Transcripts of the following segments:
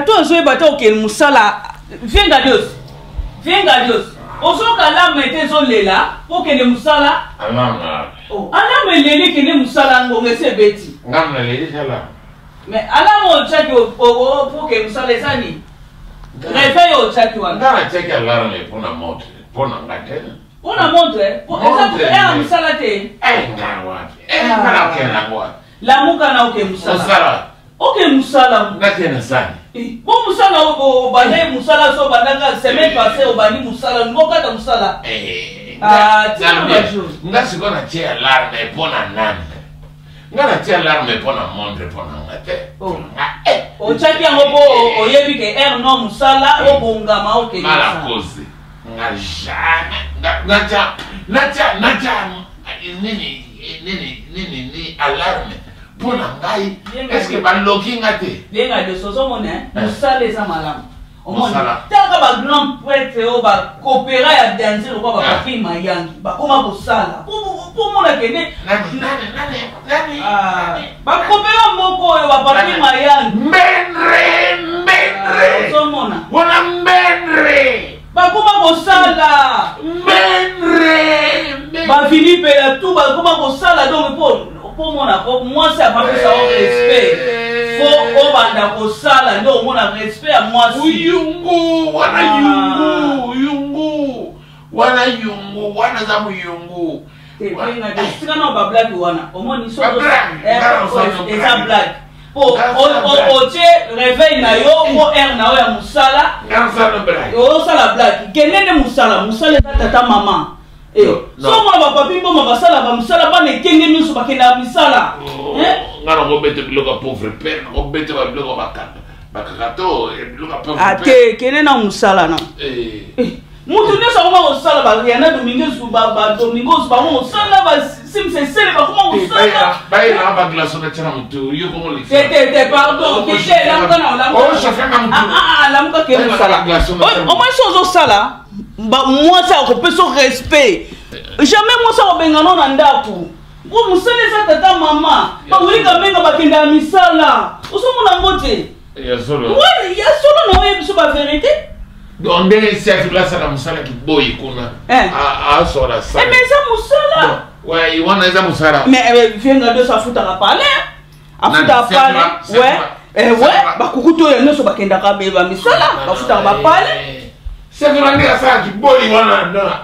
toi zo bato ke musala venga Dios osoka la mete zo lela pour que le musala oh ala me leli ke ne musala ngombe se beti ngamna leli sala mais ala mo chaki pour que musala ezani réveil au chaki wana ngana cheki ala ne pona moto pona ngate pona montre pour exemple era musala te ngawa ngana kena ngwa la muka na oke musala oke musala ngate sana bon musala o bale musala so bandanga semaine passée o bani musala ngoka ta musala ngasikona tia alarme pona nani ngana tia alarme pona montre pona ngate o chaki yango po o yebi ke no musala o bongama o ke mala kosi ngaja nini alarme pona ngai est-ce que baloki ngate lenga de soso mona musala eza malamu omona taka ba grand prêtre o ba coopéra ya danser ko ba papi mayangi ba koma kosala po mona kene nani ba coopéra moko yo ba papi mayangi mbenre so mona wala mbenre ba koma kosala mbenre ba Philippe la tout ba koma kosala donc pour mon apport moi c'est pas ça au respect faut au banda kosala ndo mona respect à moi si yungu wana zamu yungu tenga de sika no ba blague wana au moins ni so eza blague po o che réveil na yo mo na ya musala o sala blague kenene musala tata mama so mona ba papi bo ma basala ba musala ba ne kenge nyusu ba kenda misala ngana go bete biloka pauvre père go bete ba biloka bakakato biloka pauvre ate kene na musala na mutu ne sa ko musala ba yana domingos ba mo musala ba simse sele ba ko musala ba ina ba glaso na tena mutu yo ko li te pardon que c'est là kana oh chef na mutu la muka ke musala o ma sozo sala ba moi ça ko peso respect jamais moi ça obengano na ndaku ko musala sa tata mama ba wuli ka menga ba kenda misala usomuna ngote ya solo no yebiso ba vérité donc ndenge chef la sala musala ki boy kuna a sora sa mais ça musala ouais il wana za musala mais venga de sa futa ka parler afuta parler ouais ba kukuto ya noso ba kenda ka beba misala ba futa ba parler c'est que l'année à ça qui boit il va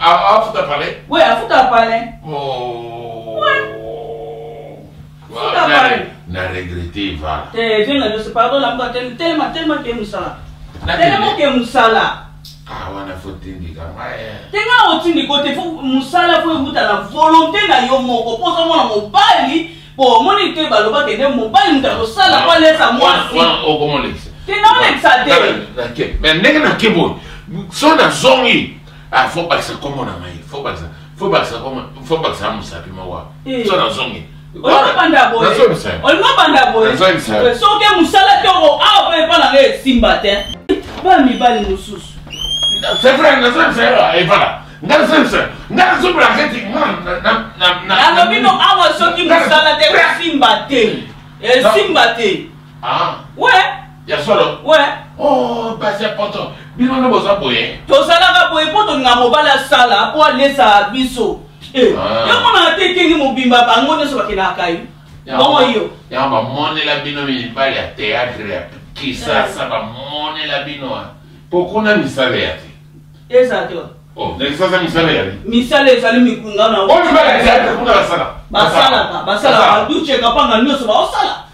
à foutre à parler. Oui, à foutre à parler. Oh. Ouais. Foutre à parler. N'a regretté va. Viens là, je sais pardon là, tellement que musala. Tellement que musala. Ah, on a foutu une diga. Tenga otindi côté faut musala faut écouter la volonté na yo moko. Posa mona mobali, pour moni te baloba ke ne mobali mutako sala pas laisser moi. Oh comment l'ex. Tenga l'ex. Mais n'est na kebo. So na zongi faut pas que ça comme on a mai faut pas que ça musa pima wa so na zongi on banda boy so ke musala toko a pe pa na simba te ba mi bali mususu c'est vrai na ça et voilà ngana so bracket na bino awa so ki musala te simba te ah ouais ya solo ouais oh bah c'est important bino no boza boye to sala ka boye poto nga mobala sala po lesa biso yo mona te kengi mobimba bango ne so bakena kai bon yo ya ba mone la bino mi bali ya théâtre ya kisa sa ba mone la bino pokona misale ya te exactement oh ne sasa misale ya misale sali mikunga na oh bali ya théâtre kuna basala duche kapanga nyoso ba osala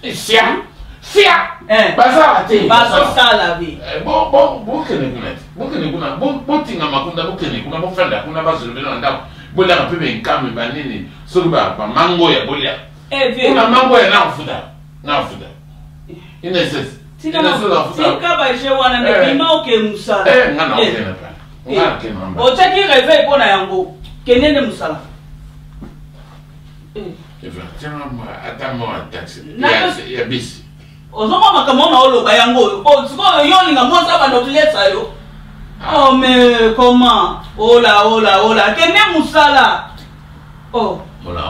Fia! Baza ate. Baza sala bi. Bon tinga makunda bokene kuna bofanda kuna bazulu beno ndako. Bolia ka pebe nkame banini. Soki ba mango ya bolia. Kuna mango ya na fuda. Ineses. Tika ba je wana me bima oke musala. Ngana oke na pa. Ngana ke namba. O chaki réveil pona yango. Kenene musala. Tiens attends-moi taxi. Ya bis. Ozoma makamona oloba yango siko yolinga mwanza banotuleta yo oh mais comment ola kene musala oh ola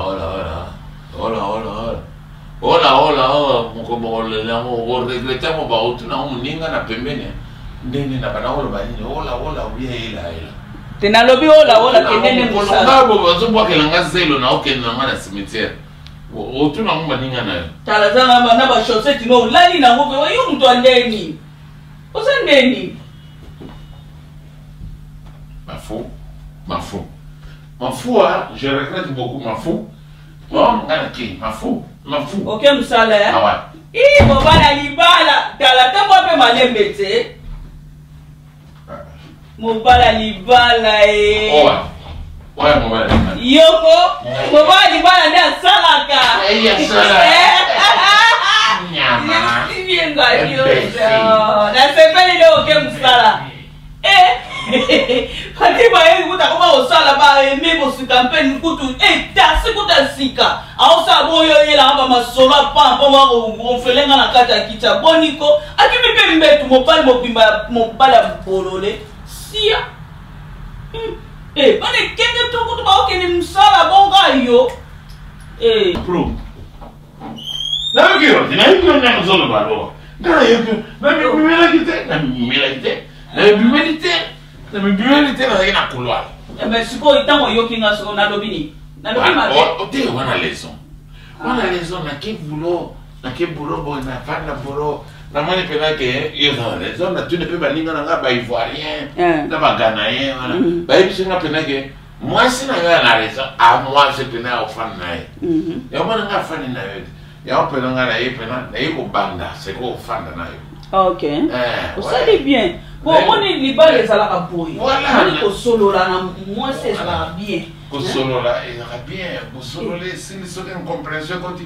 Como le regretamos ba otuna muninga na pembeni. Ndene na bana wolo banini ola uya ila. Tena lobi ola kendene musala. Ngabo bazobwa kelanga zelo na okenda na cimetière. Otuna muninga na. Tala zanga bana ba chaussette no lali na ngobe yo mtu andeni. Osandeni. Ma fou, je regrette beaucoup ma fou. Bon, ma fou. Ok, musala ya. Ah ouais. Mobala libala, tala tambo pe malembe te. Mobala libala Ouais, mobala libala. Yoko, mobala libala nda salaka. Nyama. Sibienga yo. Na sepeli do ok musala. Fatima yeye kutakoma osala ba emebo sikampeni kutu tasi kutasika aosa boyo yela hapa masola pampa wako onfelenga na kata kicha boniko akimipe mbetu mopali mopala bolole sia bane kenge to kutu ba okeni msala bonga yo pro na ngiro na zolo balo na yeku na milite na bimelite na ina couloir. Mais siko itango yoki nga so na lobini. Na lobi ma. Ote wana leson. Wana leson na ke boulot bon na fanda boulot. Na mani pena ke yo na leson na tu ne peux pas linga na ba ivoirien. Na ba ganayen wana. Ba yebi nga pena ke moi si na na leson a moi je pena o fan na ye. Ya mwana nga fan na ye. Ya pena nga na ye pena na ye ko banda c'est ko fanda na ye. Ok. Ça dit bien. Bon, on est libre de ça la boy. Voilà. On est solo là, moi c'est ça bien. Solo là, il va bien. Solo là, si les autres ont compréhension quand tu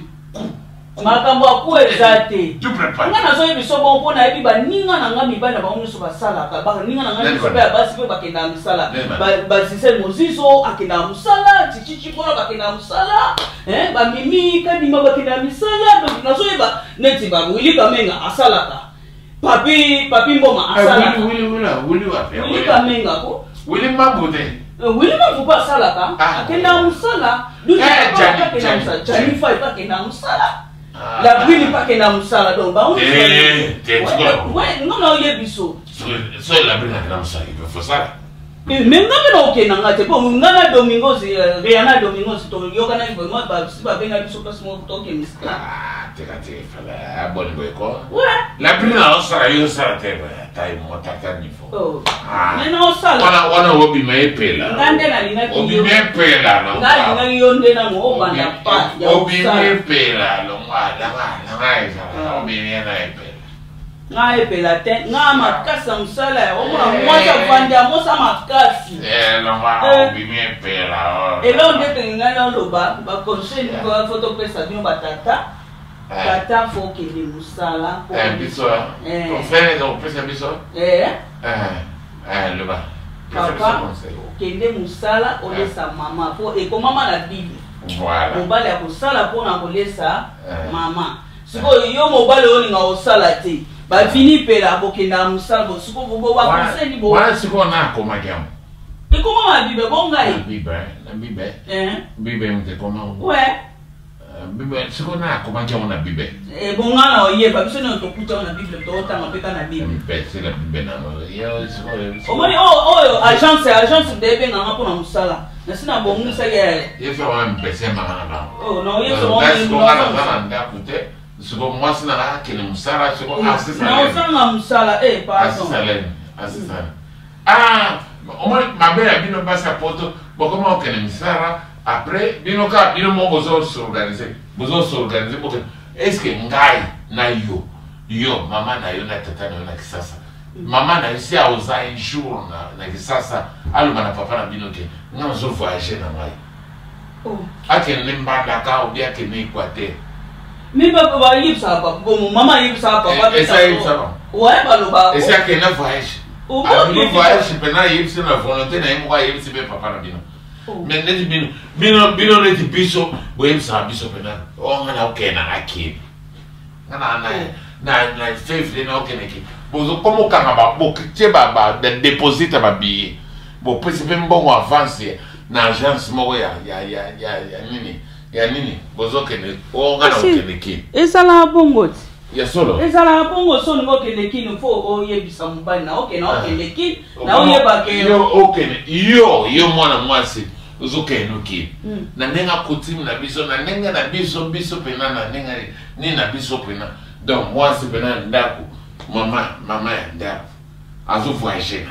makambo ko exacté. Tu prépares. Ngana so yebiso bon pona yebi ba ninga na ngami ba na ba uniso ba sala ka ba ninga na ngami so ba basi ba kenda musala. Ba sisel mozizo akenda musala, chichichi pona ba kenda musala. Ba mimi kadima ba kenda musala, donc na so yeba neti ba wili kamenga asala ka. Papi mboma asala. Wili wapi? Wili kamenga ko. Wili mabude. Wili mabuba asala ka. Akenda musala. Jani fa pa kenda musala. La brille pas qu'elle a musala donc ba on ouais non yebiso so la brille na musala il faut ça même na ok na ngate po ngana domingos riana domingos to yoga na bo ba si ba benga biso pas mo to ke miska te fala bon boy ko ouais la brille na musala yo sala te ba tai mo tata ni fo mais non sala wana obi me pela ngande na linga ki obi me pela no ngande na yonde na mo banda pa obi me pela lo ngala ngai sala obi me na pela ngai pela te ngama kasa musala o mo ta vanda mo sa makasi lo ngala obi me pela e lo ndete ngala lo ba conseil ko photo pesa bio batata tata faut que les musala biso on fait on pesa biso le bas papa kende musala olesa mama po e ko mama na bible voilà mobali ya kosala pona kolesa mama siko yo mobali olinga osala te ba fini pela bokenda musala bo siko bo wa conseil bo wala siko na koma kiam e ko mama bible bonga e bible mte koma ouais bible siko na koma kiam na bible e bonga na oye ba biso no to kuta na bible to tanga peka na bible c'est la bible na yo siko o moni o agence de be nganga pona musala na sina bo musa ye yo so wa mpese mama na ba no yo so wa nda kute siko moi sina la kene musala siko assistant na osanga musala pardon assistant o moni mabela bino basa poto bokoma kene musala après bino ka bino mo bozo s'organiser porque est-ce que ngai na yo mama na yo na tata na yo na kisasa mama na yo si a osa un jour na kisasa aluma na papa na bino ke nga zo voyager na ngai akene mbanda ka ou bien akene Équateur mais papa ba yipsa papa bon mama yipsa papa ouais ba lo ba et c'est akene voyage abino voyage pena yipsa na volonté na yimo ka yipsa be papa na bino mais neti bino neti biso boyebisa biso pena ngana okena akini ngana na février na okena ki bozo como kanga ba bokite ba deposit ba billet bo pesipe mbongo avance na agence moko ya nini bozo kene ngana okena ki esala bongo ya solo ezala bongo soni ngokende kini fo oyebisa mobali na okende okende kini na oyebaka yo okende yo mwana mwasi ozokende okende na ndenge akutime na biso na ndenge na biso pena na ndenge ni na biso pena donc mwasi pena ndako mama ya ndako azovoyage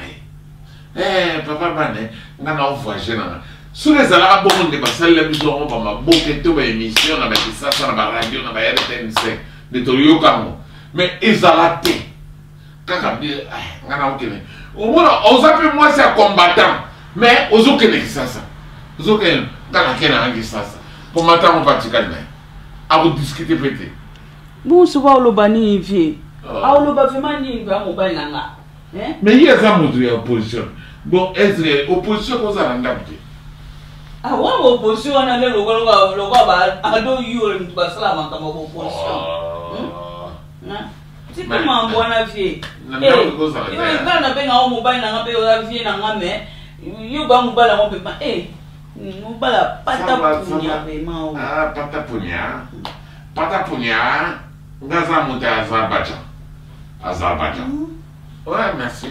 na ye papa bane nga na ovoyage na nga soki ezalaka bongo nde basalela biso yango bamaboke to baémission na bakisasa na baradio na ba-RTNC nde toyoka yango mais ezala te kaka nga na okende omona oza mpe mwasi ya combattant mais ozokende kisasa ozokende ngana ke na nga kisasa combattant mo patikali na ye akodiskute mpe te bonso baoloba nini vie aoloba vraiment nini ba mobali na nga mais ye eza moto ya opposition bon est-ce opposition kozala ndako te wa opposition wana le lokwa ba ado yo mtu basala makambo ba opposition c'est comment mbona vie nga na benga o mobali na nga pe o vie na nga me yo ba mobali na ngo pe mobala pata punya be mao pata punya ngaza moto ya Azerbaïdjan ouais merci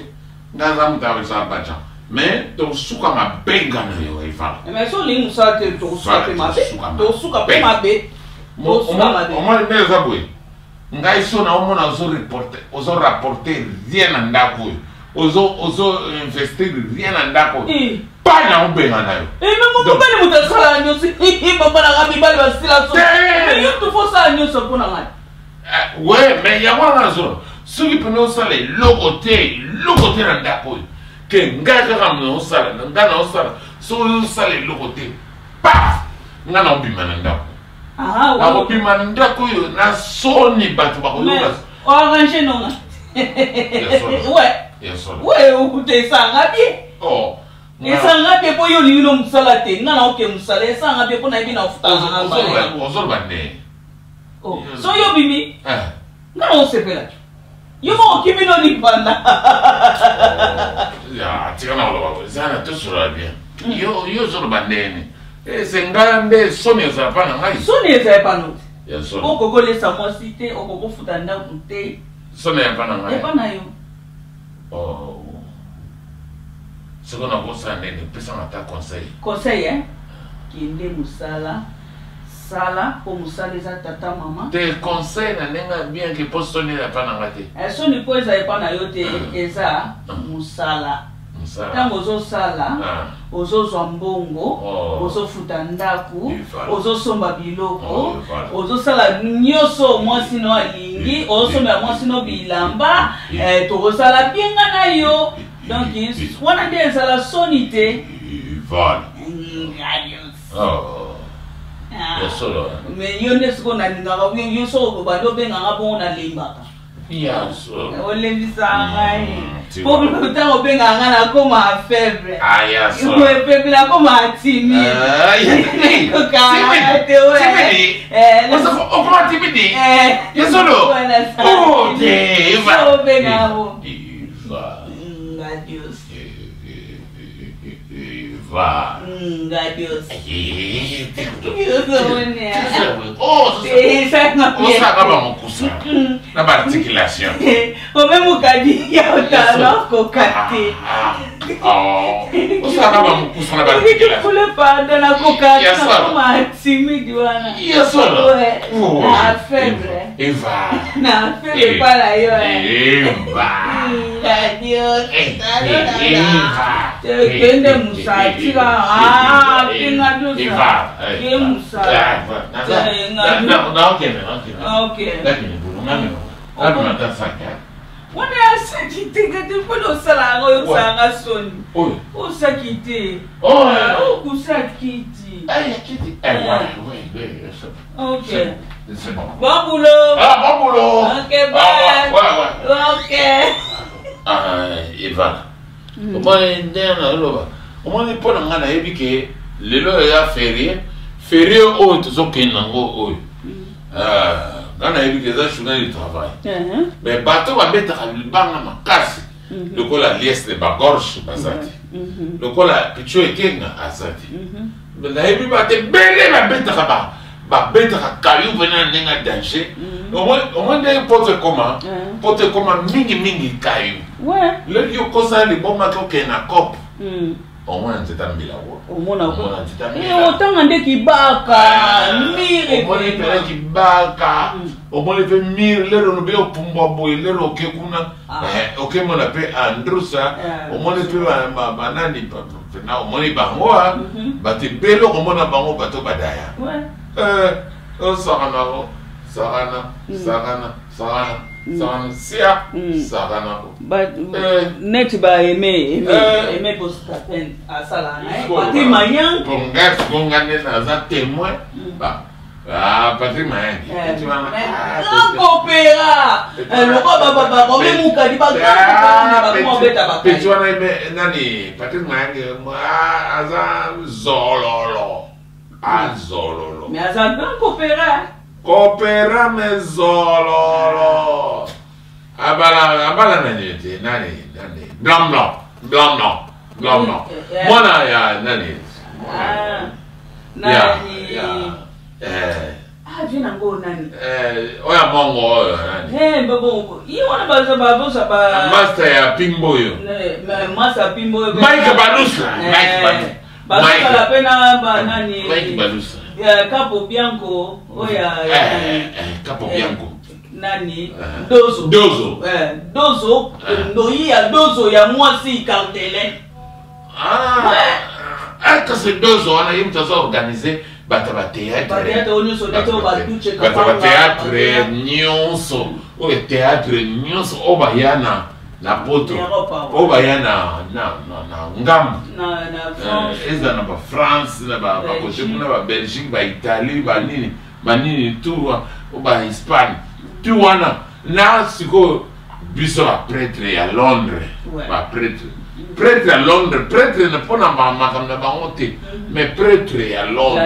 ngaza moto ya Azerbaïdjan mais to suka mabenga na yo Ivan mais so li musa te to suka pe mabe to suka pe mabe to suka mabe on m'a dit ça boy ngai so na omona ozo rapporter rien na ndako ozo investir rien na ndako pas na obenga na yo mais mo bali mutasala nyo si papa na gabi bali basila so mais yo to fosa nyo so pona ngai ouais mais ya wana zo soki pene osala eloko te na ndako oyo ke ngai kaka mna osala ngai na osala soki osala eloko te paf ngai na obima na ndako akobima na ndako oyo na soni bato bakoyoka oarrange nonga ouais okute esanga bien esanga bien mpo yo olingi no mosala te ngai na oke mosala esanga bien mpo na yebi na ozoloba nde so yo bimi nga na osepelaki yo mo okimi no libanda tika na oloba ezana tosolola bien yo ozoloba ndeni se ngai nde soni ezala mpa na ngai soni ezala mpa no te okogolesa mwasi te okokofuta ndako te soni ya mpa na ngai epa na yo siko na kosala ndeni pesanga ata conseil kende mosala sala po musala eza tata mama te conseil na ndenge bien ke po soni ya mpa na ngai te soni po eza epa na yo te eza musala ntango ozosala ozozwa mbongo ozofuta ndako ozosomba biloko ozosala nyonso mwasi no alingi ozosombela mwasi no bilamba tokosala bienga na yo donc wana nde ezala soni te mais yo nde sikoyo nalingaka yo soko bando obenganga bongo nalembaka olembisa ngai po ntango obenganga nakoma faible pepe nakoma timide obengango va. Dios. Na articulation. O mesmo cadinho tá louco, cate. Usa kama mkusa na articulation. Kule panda na kokati kama timidi wana. Yes na febre. Eva. Na febre para yo. Eva. Dios. Eva. Kende musatira pinga dusa. Eva. Ke musa. Na okay. Okay. Lakini bulungame. Abuna tasaka. Wana asakite kati polo sala ngo sanga soni. O sakite. O kusakiti. Ay kiti. Ouais. OK. C'est bon. Bon boulot. Bon boulot. OK, bye. Ouais. OK. Eva. Comment ndena loba. Comment pour ngana yebike lelo ya férié o tozokenda ngo oyo. Ngana yebike za journée du travail. Mais bateau va mettre banga makasi. Le kola liesse de bagorge basati. Le kola picho ekenga asati. Mais na yebi bate bele ba betaka ba. ba beta ka kayu vena nenga danger au moins des potes comment mingi kayu ouais le yo kosa li bomba ko kena cop au moins nzeta mbila wo au moins nzeta mbila autant ande kibaka mire au moins pele kibaka au moins le mire le no be opumba boy le ro ke kuna ok mona pe andrusa au moins le pe banani na au moins bango ba te pelo au moins bango bato badaya ouais Sarana. Net ba aimer pour ta peine à ça là. Patrick Mayang. Bon na za témoin. Patrick Mayang. Tu vas coopéra. Le baba même mukadi ba comment beta ba. Tu vas nani Patrick Mayang aza zololo. Azololo. Mais aza bien coopéra. Coopéra me zololo. Abala nani. Blanc. Mona ya nani. Viens ngo nani. Oya mongo nani. Babo. Iwana baza ba. Master ya Pimbo yo. Master Pimbo. Mike Balusa. Balusa la pena ba nani. Mike Balusa. Capo Bianco. Oya. Capo Bianco. Nani Dozo Dozo ya mwasi cartelin que c'est Dozo on a eu mtazo organisé bataba théâtre nyonso o théâtre nyonso obayana na poto obayana na ngam na eza na ba France na ba côté na ba Belgique ba Italie ba nini tout ba Espagne tu wana na siko biso ba prêtre à Londres ba prêtre à Londres prêtre ne pona mama comme na bangote mais prêtre à Londres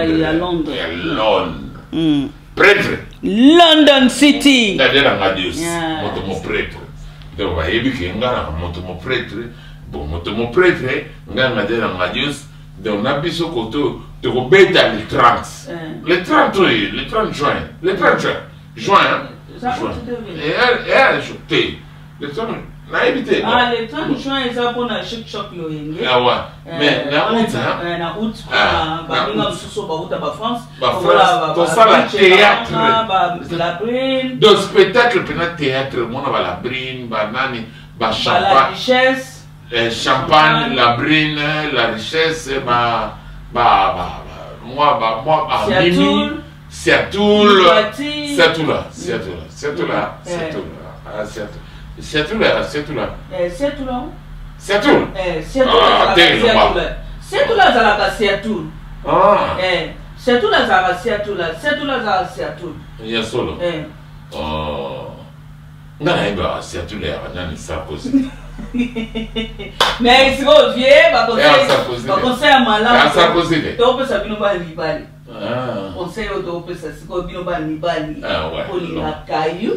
prêtre London City d'ailleurs ngadius moto prêtre donc va yebi ngana moto prêtre bon moto prêtre ngana d'ailleurs ngadius donc na biso koto to ko beta le 30 juin elle choquée le temps na évité le 30 juin ça pour na choc lo yenge mais na août ba mususu ba uta ba France to sala théâtre la brine do spectacle pena théâtre mona ba la brine ba nani ba champagne la brine la richesse mimi Seattle ya solo ngana iba Seattle ya nani Sarkozy mais c'est au vieux ba conseil malade to pesa bino ba libali conseil to pesa siko bino ba libali kolinga kayu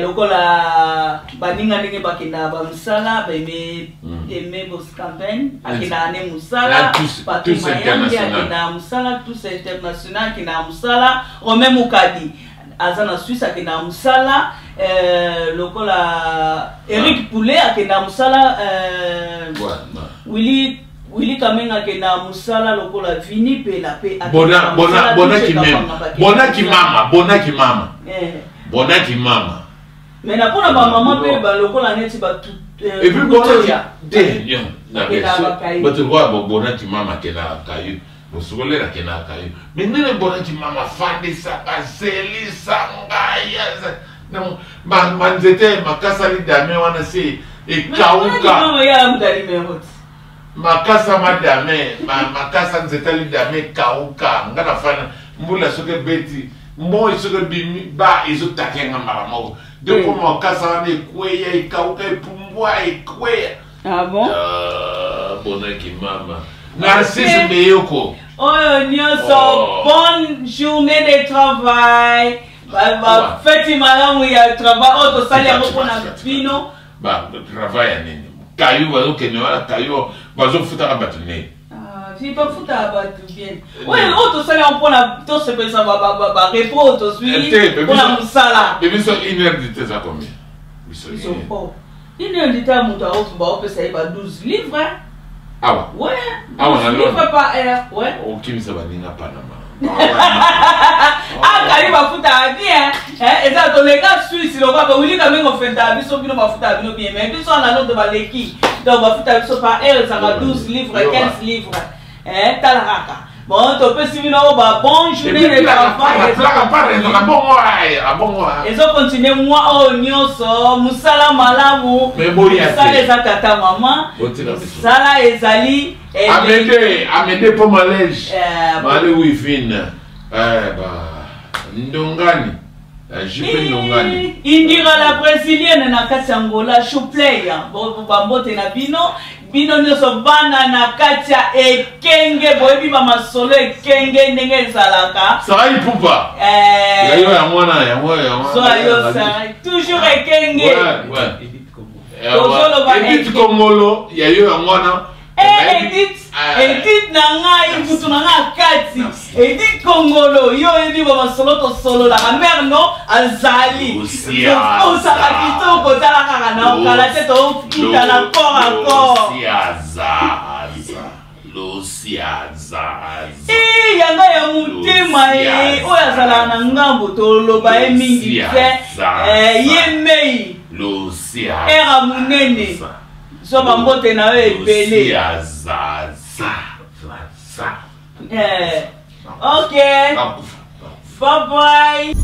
lokola baninga ndenge bakenda ba musala ba eme bos campagne akenda ne musala tous akenda musala tous international akenda musala o même ukadi azana Suisse akenda musala lokola Eric Poulet akenda musala Willy Kamenga akenda musala lokola Vini pe la pe Bonaki mama mais na pona ba mama pe ba lokola neti ba tout et puis Bonaki na beso Bonaki mama kena kayu Bosugole la kena kayu mais nene Bonaki mama fande sakazeli sangaya non manzete makasali dame wana se ekauka makasa madame makasa nzetali dame kauka ngana fana mbula soke beti mo isoke bimi ba izo takenga maramo de ko makasa wana ekweya ekauka epumbwa ekweya bon Bonaki mama Narcisse Meyoko nyonso bonne journée de travail faites malamu ya travail auto sali yango pona bino travail ya nini kayu bazo kene wala kayu bazo futa ka batune tu peux foutre à battre bien. Oui, auto sala on prend la to se pensa ba repos auto suivi pour la musala. Mais ça une heure de temps à combien? Ils sont pas. Une heure de temps muta auto ba peut ça ba 12 livres. Ah ouais. Ah on a livres par heure, ouais. OK, mais ça va ninga Panama. Ah, quand il va foutre à bien, et ça, dans les gars suisses, on va oui, quand même, on fait ta vie, sauf qu'il va foutre à bien, mais puis on a l'autre de Valeki, donc on va foutre à bien, par elle, ça va 12 livres, 15 livres, t'as la raka. Bon, tu peux suivre nos bon journée les enfants. Ils ont continué, moi, oh, nyonso, musala malamu, musala ezakata maman, musala ezali. Amédée pour malège. Malé wifine. Ndongani. Jupe Ndongani. Indira la brésilienne na kati ya Angola, chouplaya. Bambote na bino. Bino nyoso bana na kati ya ekenge. Boyebi ba masolo ekenge ndenge ezalaka. Sarai poupa. Yayo ya mwana ya mwana. So ayo sarai. Toujours ekenge. Ouais. Edith Kongolo, yayo ya mwana. Edith nanga ibutu nanga kati. Edith Kongolo yo ebi ba masolo to solo la mère no azali. O saka kitoko tala kaka na okala te to kita na corps à corps. Yanga ya mutema o ya sala na ngambo to loba e mingi fe yemei. Era munene. So bambote na we ebele. Okay. Bye bye.